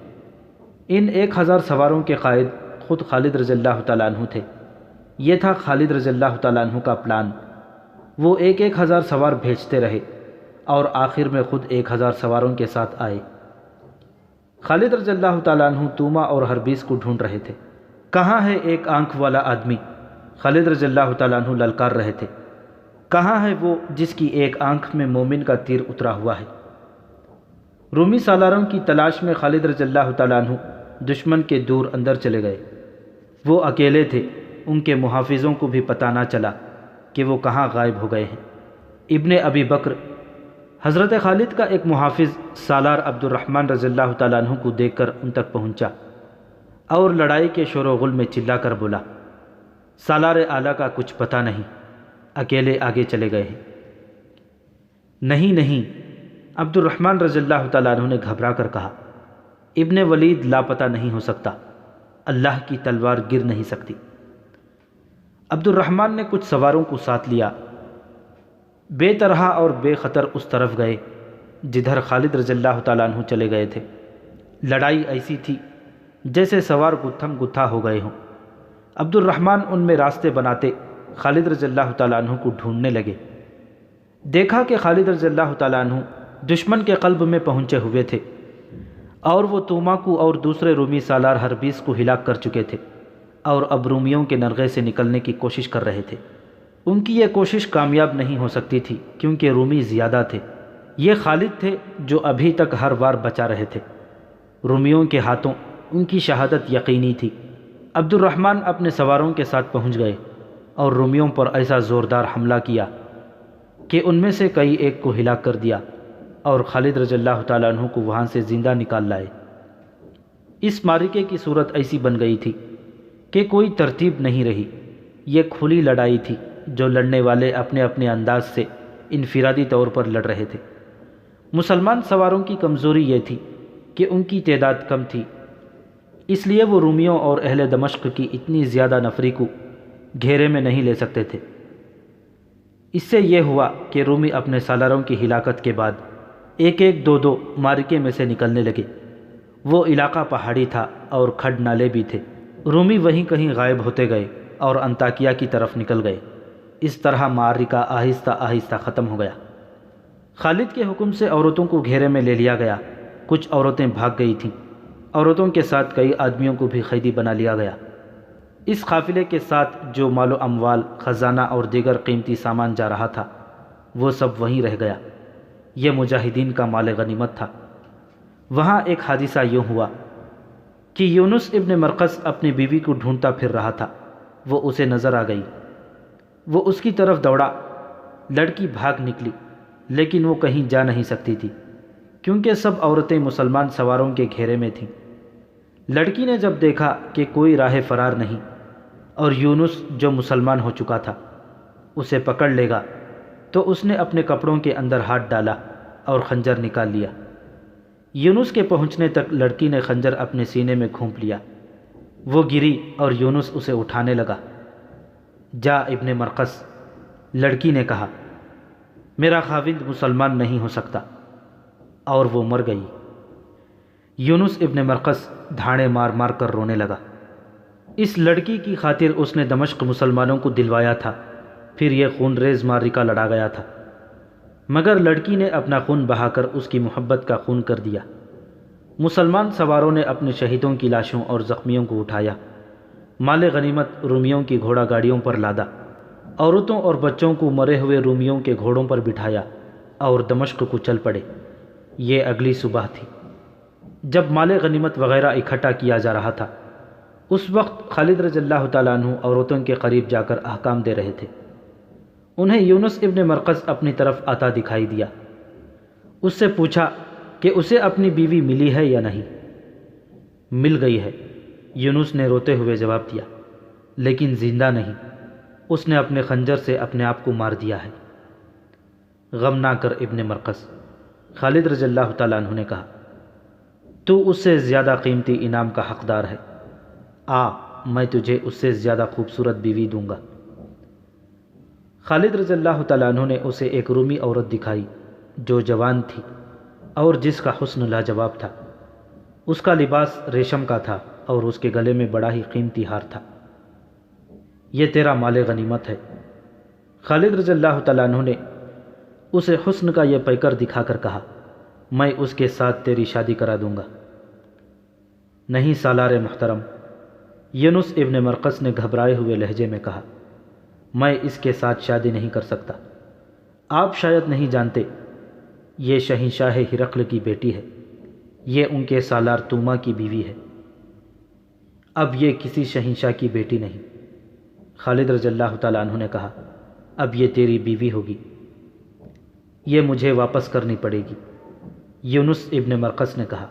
ان 1000 سواروں کے قائد خود خالد رضی اللہ تعالیٰ عنہ تھے۔ یہ تھا خالد رضی اللہ تعالیٰ عنہ کا پلان۔ وہ 1000 سوار بھیجتے رہے اور آخر میں خود 1000 سواروں کے ساتھ آئے۔ خالد رضی اللہ تعالیٰ عنہ توما اور ہربیس کو ڈھونڈ رہے تھے۔ کہاں ہے ایک آنکھ والا آدمی؟ خالد رضی اللہ تعالیٰ عنہ للکار رہے تھے۔ کہاں ہے وہ جس کی ایک آنکھ میں مومن کا تیر اترا ہوا ہے؟ رومی سالاروں کی تلاش میں خالد رضی اللہ تعالیٰ عنہ دشمن کے دور اندر چلے گئے۔ وہ اکیلے تھے، ان کے محافظوں کو بھی پتہ نہ چلا کہ وہ کہاں غائب ہو گئے ہیں۔ ابن ابی بکر، حضرت خالد کا ایک محافظ، سالار عبد الرحمن رضی اللہ تعالیٰ عنہ کو دیکھ کر ان تک پہنچا اور لڑائی کے شور و غل میں چلا کر بولا، سالار اعلیٰ کا کچھ پتہ نہیں، اکیلے آگے چلے گئے ہیں۔ نہیں نہیں، عبد الرحمن رضی اللہ تعالیٰ عنہ نے گھبرا کر کہا، ابن ولید لاپتہ نہیں ہو سکتا، اللہ کی تلوار گر نہیں سکتی۔ عبد الرحمن نے کچھ سواروں کو ساتھ لیا، بے طرح اور بے خطر اس طرف گئے جدھر خالد رضی اللہ تعالیٰ عنہ چلے گئے تھے۔ لڑائی ایسی تھی جیسے سوار گتھم گتھا ہو گئے ہوں۔ عبد الرحمن ان میں راستے بناتے خالد رضی اللہ تعالیٰ عنہ کو ڈھونڈنے لگے۔ دیکھا کہ خالد رضی اللہ تعالیٰ عنہ دشمن کے قلب میں پہنچے ہوئے تھے اور وہ توما کو اور دوسرے رومی سالار ہربیس کو ہلاک کر چکے تھے اور اب رومیوں کے نرغے سے نکلنے کی کوشش کر رہے تھے۔ ان کی یہ کوشش کامیاب نہیں ہو سکتی تھی کیونکہ رومی زیادہ تھے۔ یہ خالد تھے جو ابھی تک ہر وار بچا رہے تھے۔ رومیوں کے ہاتھوں ان کی شہادت یقینی تھی۔ عبد الرحمن اپنے سواروں کے ساتھ پہنچ گئے اور رومیوں پر ایسا زوردار حملہ کیا کہ ان میں سے کئی ایک کو ہلاک کر دیا اور خالد رضی اللہ تعالیٰ عنہ کو وہاں سے زندہ نکال لائے۔ اس معرکے کی صورت ایسی بن گئی تھی کہ کوئی ترتیب نہیں رہی۔ یہ کھلی لڑائی تھی جو لڑنے والے اپنے اپنے انداز سے انفرادی طور پر لڑ رہے تھے۔ مسلمان سواروں کی کمزوری یہ تھی کہ ان کی تعداد کم تھی، اس لیے وہ رومیوں اور اہل دمشق کی اتنی زیادہ نفری کو گھیرے میں نہیں لے سکتے تھے۔ اس سے یہ ہوا کہ رومی اپنے سالاروں کی ہلاکت کے بعد ایک ایک دو دو معرکے میں سے نکلنے لگے۔ وہ علاقہ پہاڑی تھا اور کھڈ نالے بھی تھے۔ رومی وہیں کہیں غائب ہوتے گئے اور انطاکیہ کی طرف نکل گئے۔ اس طرح معرکہ آہستہ آہستہ ختم ہو گیا۔ خالد کے حکم سے عورتوں کو گھیرے میں لے لیا گیا۔ کچھ عورتیں بھاگ گئی تھیں۔ عورتوں کے ساتھ کئی آدمیوں کو بھی قیدی بنا لیا گیا۔ اس قافلے کے ساتھ جو مال و اموال، خزانہ اور دیگر قیمتی سامان جا رہا تھا وہ سب وہیں رہ گیا۔ یہ مجاہدین کا مال غنیمت تھا۔ وہاں ایک حادثہ یوں ہوا کہ یونس ابن مرقس اپنی بیوی کو ڈھونڈتا پھر رہا تھا۔ وہ اسے نظر آ گئی۔ وہ اس کی طرف دوڑا۔ لڑکی بھاگ نکلی لیکن وہ کہیں جا نہیں سکتی تھی کیونکہ سب عورتیں مسلمان سواروں کے گھیرے میں تھیں۔ لڑکی نے جب دیکھا کہ کوئی راہ فرار نہیں اور یونس جو مسلمان ہو چکا تھا اسے پکڑ لے گا، تو اس نے اپنے کپڑوں کے اندر ہاتھ ڈالا اور خنجر نکال لیا۔ یونس کے پہنچنے تک لڑکی نے خنجر اپنے سینے میں گھونپ لیا۔ وہ گری اور یونس اسے اٹھانے لگا۔ جا ابن مرقس، لڑکی نے کہا، میرا خاوند مسلمان نہیں ہو سکتا، اور وہ مر گئی۔ یونس ابن مرقس دھاڑے مار مار کر رونے لگا۔ اس لڑکی کی خاطر اس نے دمشق مسلمانوں کو دلوایا تھا، پھر یہ خون ریز معرکہ لڑا گیا تھا، مگر لڑکی نے اپنا خون بہا کر اس کی محبت کا خون کر دیا۔ مسلمان سواروں نے اپنے شہیدوں کی لاشوں اور زخمیوں کو اٹھایا، مال غنیمت رومیوں کی گھوڑا گاڑیوں پر لادا، عورتوں اور بچوں کو مرے ہوئے رومیوں کے گھوڑوں پر بٹھایا اور دمشق کو چل پڑے۔ یہ اگلی صبح تھی۔ جب مال غنیمت وغیرہ اکٹھا کیا جا رہا تھا اس وقت خالد رضی اللہ تعالیٰ عنہ عورتوں کے قریب جا کر احکام دے رہے تھے۔ انہیں یونس ابن مرقس اپنی طرف آتا دکھائی دیا۔ اس سے پوچھا کہ اسے اپنی بیوی ملی ہے یا نہیں۔ مل گئی ہے، یونس نے روتے ہوئے جواب دیا، لیکن زندہ نہیں، اس نے اپنے خنجر سے اپنے آپ کو مار دیا ہے۔ غم نہ کر ابن مرقس، خالد رضی اللہ تعالیٰ عنہ نے کہا، تو اس سے زیادہ قیمتی انعام کا حقدار ہے، آ میں تجھے اس سے زیادہ خوبصورت بیوی دوں گا۔ خالد رضی اللہ تعالیٰ عنہ نے اسے ایک رومی عورت دکھائی جو جوان تھی اور جس کا حسن لاجواب تھا۔ اس کا لباس ریشم کا تھا اور اس کے گلے میں بڑا ہی قیمتی ہار تھا۔ یہ تیرا مال غنیمت ہے۔ خالد رضی اللہ تعالیٰ عنہ نے اسے حسن کا یہ پیکر دکھا کر کہا، میں اس کے ساتھ تیری شادی کرا دوں گا۔ نہیں سالار محترم، یونس ابن مرقس نے گھبرائے ہوئے لہجے میں کہا، میں اس کے ساتھ شادی نہیں کر سکتا۔ آپ شاید نہیں جانتے، یہ شہنشاہ ہرقل کی بیٹی ہے، یہ ان کے سالار توما کی بیوی ہے۔ اب یہ کسی شہنشاہ کی بیٹی نہیں۔ خالد رضی اللہ تعالیٰ عنہ نے کہا، اب یہ تیری بیوی ہوگی، یہ مجھے واپس کرنی پڑے گی۔ یونس ابن مرقس نے کہا،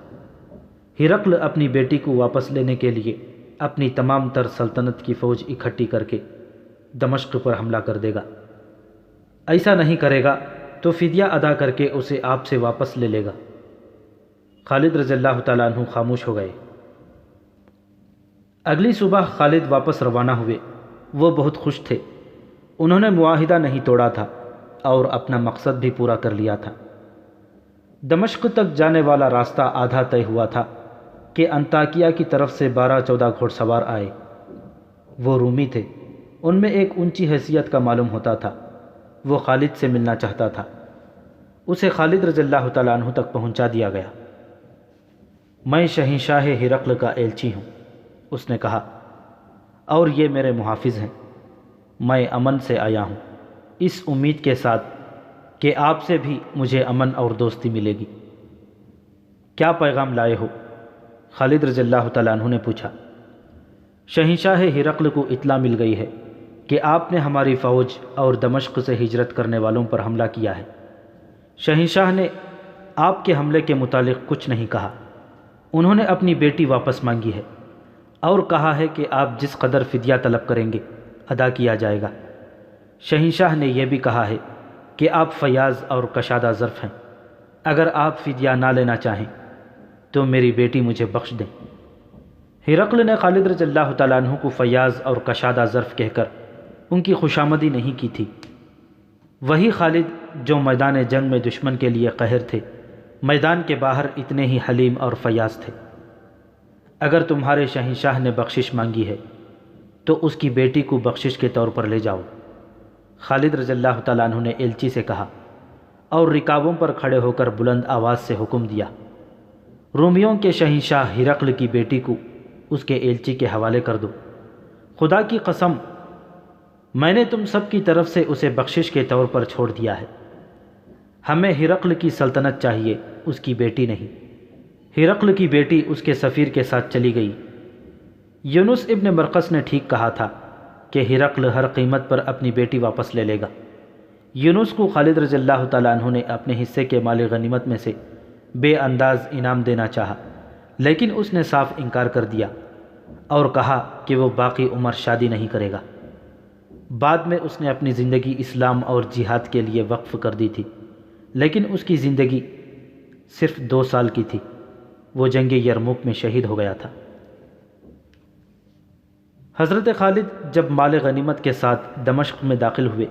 ہرقل اپنی بیٹی کو واپس لینے کے لیے اپنی تمام تر سلطنت کی فوج اکٹھی کر کے دمشق پر حملہ کر دے گا۔ ایسا نہیں کرے گا تو فدیہ ادا کر کے اسے آپ سے واپس لے لے گا۔ خالد رضی اللہ تعالیٰ عنہ خاموش ہو گئے۔ اگلی صبح خالد واپس روانہ ہوئے۔ وہ بہت خوش تھے، انہوں نے معاہدہ نہیں توڑا تھا اور اپنا مقصد بھی پورا کر لیا تھا۔ دمشق تک جانے والا راستہ آدھا طے ہوا تھا کہ انطاکیہ کی طرف سے 12-14 گھوڑ سوار آئے۔ وہ رومی تھے، ان میں ایک اونچی حیثیت کا معلوم ہوتا تھا۔ وہ خالد سے ملنا چاہتا تھا، اسے خالد رضی اللہ تعالیٰ عنہ تک پہنچا دیا گیا۔ میں شہنشاہ ہرقل کا ایلچی ہوں، اس نے کہا، اور یہ میرے محافظ ہیں۔ میں امن سے آیا ہوں، اس امید کے ساتھ کہ آپ سے بھی مجھے امن اور دوستی ملے گی۔ کیا پیغام لائے ہو؟ خالد رضی اللہ تعالیٰ عنہ نے پوچھا۔ شہنشاہ ہرقل کو اطلاع مل گئی ہے کہ آپ نے ہماری فوج اور دمشق سے ہجرت کرنے والوں پر حملہ کیا ہے۔ شہنشاہ نے آپ کے حملے کے متعلق کچھ نہیں کہا، انہوں نے اپنی بیٹی واپس مانگی ہے اور کہا ہے کہ آپ جس قدر فدیہ طلب کریں گے ادا کیا جائے گا۔ شہنشاہ نے یہ بھی کہا ہے کہ آپ فیاض اور کشادہ ظرف ہیں، اگر آپ فدیہ نہ لینا چاہیں تو میری بیٹی مجھے بخش دیں۔ ہرقل نے خالد رضی اللہ تعالیٰ عنہ کو فیاض اور کشادہ ظرف کہہ کر ان کی خوشامدی نہیں کی تھی۔ وہی خالد جو میدان جنگ میں دشمن کے لیے قہر تھے، میدان کے باہر اتنے ہی حلیم اور فیاض تھے۔ اگر تمہارے شہنشاہ نے بخشش مانگی ہے تو اس کی بیٹی کو بخشش کے طور پر لے جاؤ، خالد رضی اللہ تعالیٰ عنہ نے ایلچی سے کہا، اور رکابوں پر کھڑے ہو کر بلند آواز سے حکم دیا، رومیوں کے شہنشاہ ہرقل کی بیٹی کو اس کے ایلچی کے حوالے کر دو۔ خدا کی قسم، میں نے تم سب کی طرف سے اسے بخشش کے طور پر چھوڑ دیا ہے۔ ہمیں ہرقل کی سلطنت چاہیے، اس کی بیٹی نہیں۔ ہرقل کی بیٹی اس کے سفیر کے ساتھ چلی گئی۔ یونس ابن مرقس نے ٹھیک کہا تھا کہ ہرقل ہر قیمت پر اپنی بیٹی واپس لے لے گا۔ یونس کو خالد رضی اللہ تعالیٰ عنہ نے اپنے حصے کے مال غنیمت میں سے بے انداز انعام دینا چاہا، لیکن اس نے صاف انکار کر دیا اور کہا کہ وہ باقی عمر شادی نہیں کرے گا۔ بعد میں اس نے اپنی زندگی اسلام اور جہاد کے لیے وقف کر دی تھی، لیکن اس کی زندگی صرف 2 سال کی تھی۔ وہ جنگ یرموک میں شہید ہو گیا تھا۔ حضرت خالد جب مال غنیمت کے ساتھ دمشق میں داخل ہوئے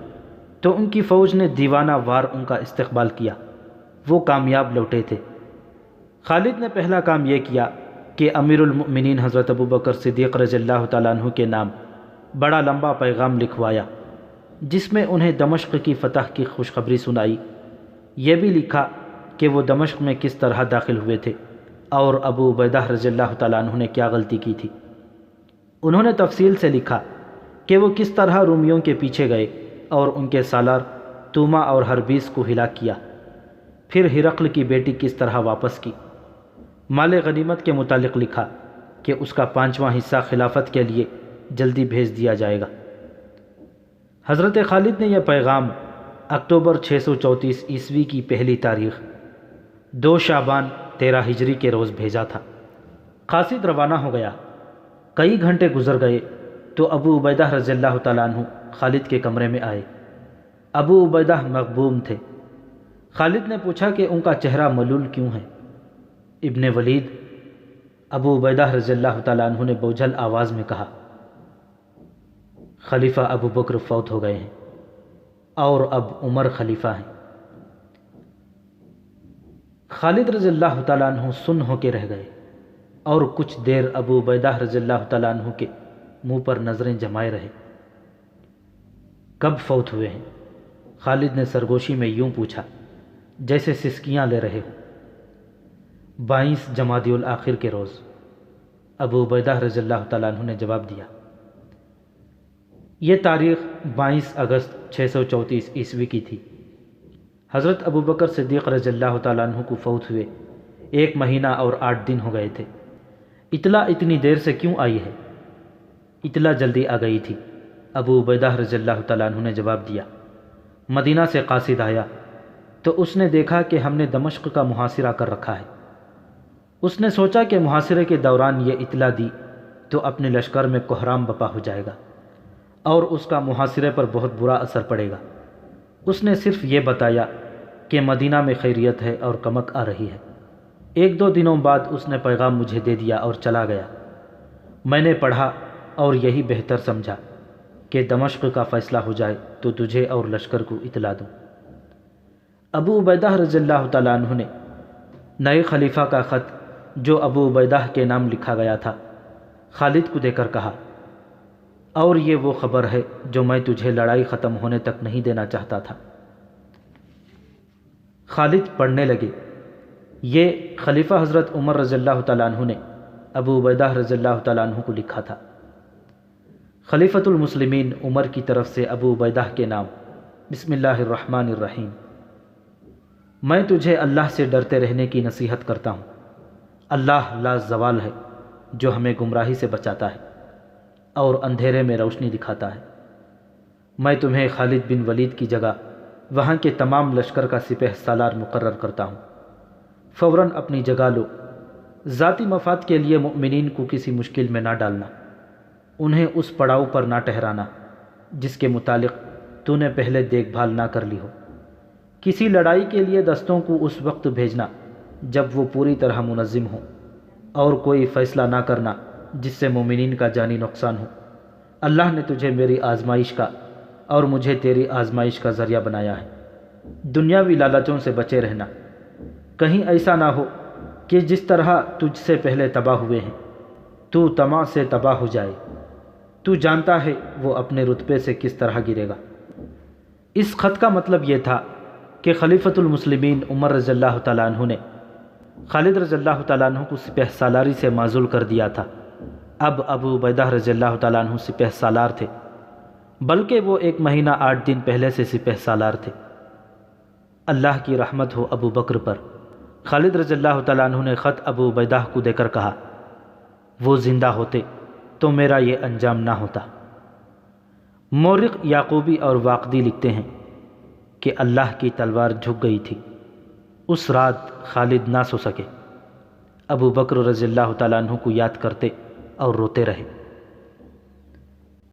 تو ان کی فوج نے دیوانہ وار ان کا استقبال کیا۔ وہ کامیاب لوٹے تھے۔ خالد نے پہلا کام یہ کیا کہ امیر المؤمنین حضرت ابوبکر صدیق رضی اللہ تعالیٰ عنہ کے نام بڑا لمبا پیغام لکھوایا، جس میں انہیں دمشق کی فتح کی خوشخبری سنائی۔ یہ بھی لکھا کہ وہ دمشق میں کس طرح داخل ہوئے تھے اور ابو عبیدہ رضی اللہ تعالیٰ عنہ نے کیا غلطی کی تھی۔ انہوں نے تفصیل سے لکھا کہ وہ کس طرح رومیوں کے پیچھے گئے اور ان کے سالار توما اور ہربیس کو ہلاک کیا، پھر ہرقل کی بیٹی کس طرح واپس کی، مال غنیمت کے متعلق لکھا کہ اس کا 5واں حصہ خلافت کے لیے جلدی بھیج دیا جائے گا۔ حضرت خالد نے یہ پیغام اکتوبر 634 عیسوی کی پہلی تاریخ 2 شعبان 13 ہجری کے روز بھیجا تھا۔ قاصد روانہ ہو گیا۔ کئی گھنٹے گزر گئے تو ابو عبیدہ رضی اللہ تعالیٰ عنہ خالد کے کمرے میں آئے۔ ابو عبیدہ مغبوم تھے۔ خالد نے پوچھا کہ ان کا چہرہ ملول کیوں ہے؟ ابن ولید ابو عبیدہ رضی اللہ تعالیٰ عنہ نے بوجھل آواز میں کہا، خلیفہ ابو بکر فوت ہو گئے ہیں اور اب عمر خلیفہ ہیں۔ خالد رضی اللہ تعالیٰ عنہ سن ہو کے رہ گئے اور کچھ دیر ابو عبیدہ رضی اللہ تعالیٰ عنہ کے منہ پر نظریں جمائے رہے۔ کب فوت ہوئے ہیں؟ خالد نے سرگوشی میں یوں پوچھا جیسے سسکیاں لے رہے ہوں۔ 22 جمادی الاخر کے روز، ابو عبیدہ رضی اللہ تعالیٰ عنہ نے جواب دیا۔ یہ تاریخ 22 اگست 634 عیسوی کی تھی۔ حضرت ابو بکر صدیق رضی اللہ تعالیٰ عنہ کو فوت ہوئے 1 مہینہ اور 8 دن ہو گئے تھے۔ اطلاع اتنی دیر سے کیوں آئی ہے؟ اطلاع جلدی آ گئی تھی، ابو عبیدہ رضی اللہ تعالیٰ عنہ نے جواب دیا۔ مدینہ سے قاصد آیا تو اس نے دیکھا کہ ہم نے دمشق کا محاصرہ کر رکھا ہے۔ اس نے سوچا کہ محاصرے کے دوران یہ اطلاع دی تو اپنے لشکر میں کوحرام بپا ہو جائے گا اور اس کا محاصرے پر بہت برا اثر پڑے گا۔ اس نے صرف یہ بتایا کہ مدینہ میں خیریت ہے اور کمک آ رہی ہے۔ 1-2 دنوں بعد اس نے پیغام مجھے دے دیا اور چلا گیا۔ میں نے پڑھا اور یہی بہتر سمجھا کہ دمشق کا فیصلہ ہو جائے تو تجھے اور لشکر کو اطلاع دوں۔ ابو عبیدہ رضی اللہ تعالیٰ عنہ نے نئے خلیفہ کا خط جو ابو عبیدہ کے نام لکھا گیا تھا خالد کو دے کر کہا، اور یہ وہ خبر ہے جو میں تجھے لڑائی ختم ہونے تک نہیں دینا چاہتا تھا۔ خالد پڑھنے لگے، یہ خلیفہ حضرت عمر رضی اللہ تعالیٰ عنہ نے ابو عبیدہ رضی اللہ تعالیٰ عنہ کو لکھا تھا۔ خلیفۃ المسلمین عمر کی طرف سے ابو عبیدہ کے نام، بسم اللہ الرحمن الرحیم۔ میں تجھے اللہ سے ڈرتے رہنے کی نصیحت کرتا ہوں۔ اللہ لا زوال ہے جو ہمیں گمراہی سے بچاتا ہے اور اندھیرے میں روشنی دکھاتا ہے۔ میں تمہیں خالد بن ولید کی جگہ وہاں کے تمام لشکر کا سپہ سالار مقرر کرتا ہوں۔ فوراً اپنی جگہ لو۔ ذاتی مفاد کے لیے مؤمنین کو کسی مشکل میں نہ ڈالنا، انہیں اس پڑاؤ پر نہ ٹھہرانا جس کے متعلق تو نے پہلے دیکھ بھال نہ کر لی ہو۔ کسی لڑائی کے لیے دستوں کو اس وقت بھیجنا جب وہ پوری طرح منظم ہوں، اور کوئی فیصلہ نہ کرنا جس سے مومنین کا جانی نقصان ہو۔ اللہ نے تجھے میری آزمائش کا اور مجھے تیری آزمائش کا ذریعہ بنایا ہے۔ دنیاوی لالچوں سے بچے رہنا، کہیں ایسا نہ ہو کہ جس طرح تجھ سے پہلے تباہ ہوئے ہیں تو طمع سے تباہ ہو جائے۔ تو جانتا ہے وہ اپنے رتبے سے کس طرح گرے گا۔ اس خط کا مطلب یہ تھا کہ خلیفۃ المسلمین عمر رضی اللہ تعالیٰ عنہ نے خالد رضی اللہ تعالیٰ عنہ کو سپہ سالاری سے معزول کر دیا تھا۔ اب ابو عبیدہ رضی اللہ تعالیٰ عنہ سپہ سالار تھے، بلکہ وہ 1 مہینہ 8 دن پہلے سے سپہ سالار تھے۔ اللہ کی رحمت ہو ابو بکر پر۔ خالد رضی اللہ تعالیٰ عنہ نے خط ابو عبیدہ کو دے کر کہا، وہ زندہ ہوتے تو میرا یہ انجام نہ ہوتا۔ مورخ یعقوبی اور واقدی لکھتے ہیں کہ اللہ کی تلوار جھک گئی تھی۔ اس رات خالد نہ سو سکے۔ ابو بکر رضی اللہ تعالیٰ عنہ کو یاد کرتے اور روتے رہے۔